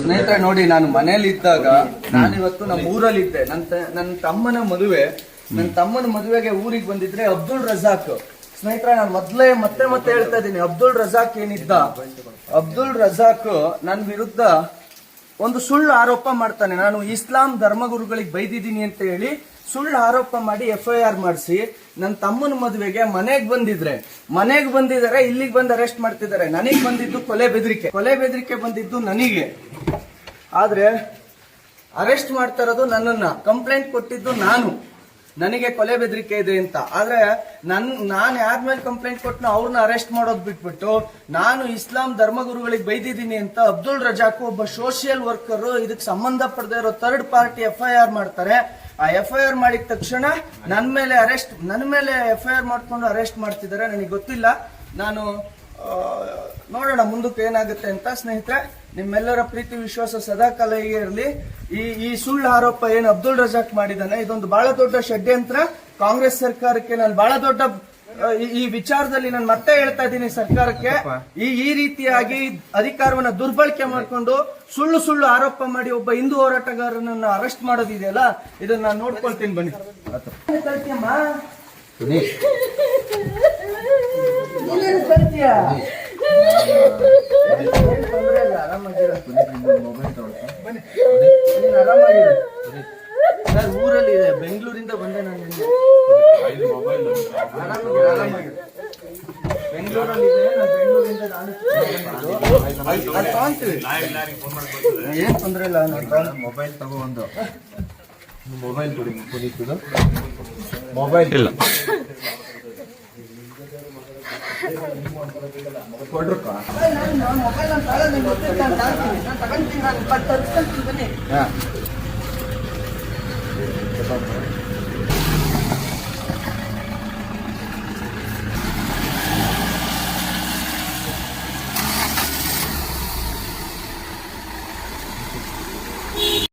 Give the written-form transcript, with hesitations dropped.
ಸ್ನೇಹಿತರೆ ನೋಡಿ, ನಾನು ಮನೇಲಿ ಇದ್ದಾಗ ನಾನಿವತ್ತು ನಮ್ಮ ಊರಲ್ಲಿ ಇದ್ದೆ. ನನ್ನ ತಮ್ಮನ ಮದುವೆಗೆ ಊರಿಗೆ ಬಂದಿದ್ರೆ ಅಬ್ದುಲ್ ರಜಾಕ್. ಸ್ನೇಹಿತರೆ, ನಾನು ಮತ್ತೆ ಹೇಳ್ತಾ ಇದ್ದೀನಿ, ಅಬ್ದುಲ್ ರಜಾಕ್ ಏನಿದ್ದ, ಅಬ್ದುಲ್ ರಜಾಕ್ ನನ್ನ ವಿರುದ್ಧ ಒಂದು ಸುಳ್ಳು ಆರೋಪ ಮಾಡ್ತಾನೆ. ನಾನು ಇಸ್ಲಾಂ ಧರ್ಮಗುರುಗಳಿಗೆ ಬೈದಿದ್ದೀನಿ ಅಂತ ಹೇಳಿ ಸುಳ್ಳು ಆರೋಪ ಮಾಡಿ FIR ಮಾಡಿಸಿ ನನ್ನ ತಮ್ಮನ ಮದುವೆಗೆ ಮನೆಗೆ ಬಂದಿದ್ದಾರೆ. ಇಲ್ಲಿಗೆ ಬಂದು ಅರೆಸ್ಟ್ ಮಾಡ್ತಿದ್ದಾರೆ. ನನಗೆ ಬಂದಿದ್ದು ಕೊಲೆ ಬೆದರಿಕೆ ಬಂದಿದ್ದು ನನಗೆ. ಆದ್ರೆ ಅರೆಸ್ಟ್ ಮಾಡ್ತಾ ಇರೋದು ನನ್ನನ್ನ. ಕಂಪ್ಲೇಂಟ್ ಕೊಟ್ಟಿದ್ದು ನನಗೆ ಕೊಲೆ ಬೆದರಿಕೆ ಇದೆ ಅಂತ. ಆದ್ರೆ ನಾನು ಯಾರ ಮೇಲೆ ಕಂಪ್ಲೇಂಟ್ ಕೊಟ್ಟನೋ ಅವ್ರನ್ನ ಅರೆಸ್ಟ್ ಮಾಡೋದು ಬಿಟ್ಬಿಟ್ಟು ನಾನು ಇಸ್ಲಾಂ ಧರ್ಮಗುರುಗಳಿಗೆ ಬೈದಿದ್ದೀನಿ ಅಂತ ಅಬ್ದುಲ್ ರಜಾಕ್ ಒಬ್ಬ ಸೋಷಿಯಲ್ ವರ್ಕರ್ ಇದಕ್ಕೆ ಸಂಬಂಧಪಡದೇ ಇರೋ ಥರ್ಡ್ ಪಾರ್ಟಿ FIR ಮಾಡ್ತಾರೆ. ಆ FIR ಮಾಡಿದ ತಕ್ಷಣ ನನ್ನ ಮೇಲೆ FIR ಮಾಡ್ಕೊಂಡು ಅರೆಸ್ಟ್ ಮಾಡ್ತಿದ್ದಾರೆ. ನನಗೆ ಗೊತ್ತಿಲ್ಲ. ನಾನು ನೋಡೋಣ ಮುಂದಕ್ಕೆ ಏನಾಗುತ್ತೆ ಅಂತ. ಸ್ನೇಹಿತರೆ, ನಿಮ್ಮೆಲ್ಲರ ಪ್ರೀತಿ ವಿಶ್ವಾಸ ಸದಾಕಾಲ ಹೀಗೆ ಇರಲಿ. ಈ ಸುಳ್ಳು ಆರೋಪ ಏನು ಅಬ್ದುಲ್ ರಜಾಕ್ ಮಾಡಿದಾನೆ, ಇದೊಂದು ಬಹಳ ದೊಡ್ಡ ಷಡ್ಯಂತ್ರ. ಕಾಂಗ್ರೆಸ್ ಸರ್ಕಾರಕ್ಕೆ ನಾನು ಬಹಳ ದೊಡ್ಡ ಈ ವಿಚಾರದಲ್ಲಿ ನಾನು ಮತ್ತೆ ಹೇಳ್ತಾ ಇದ್ದೀನಿ, ಸರ್ಕಾರಕ್ಕೆ ಈ ರೀತಿಯಾಗಿ ಅಧಿಕಾರವನ್ನ ದುರ್ಬಳಕೆ ಮಾಡಿಕೊಂಡು ಸುಳ್ಳು ಆರೋಪ ಮಾಡಿ ಒಬ್ಬ ಹಿಂದೂ ಹೋರಾಟಗಾರನನ್ನ ಅರೆಸ್ಟ್ ಮಾಡೋದಿದೆಯಲ್ಲ, ಇದನ್ನ ನಾನು ನೋಡ್ಕೊಳ್ತೀನಿ. ಬನ್ನಿ. ಸರ್, ಊರಲ್ಲಿ ಇದೆ, ಬೆಂಗಳೂರಿಂದ ಬಂದೆ ನಾನು. ಬೆಂಗಳೂರಲ್ಲಿ ಏನ್ ತೊಂದ್ರೆ ಇಲ್ಲ. ಮೊಬೈಲ್ ತಗೋ, ಒಂದು ಮೊಬೈಲ್ ಕೊಡಿ. ಮೊಬೈಲ್ ಇಲ್ಲ ಕೊಡ್ರಕ್ಕ.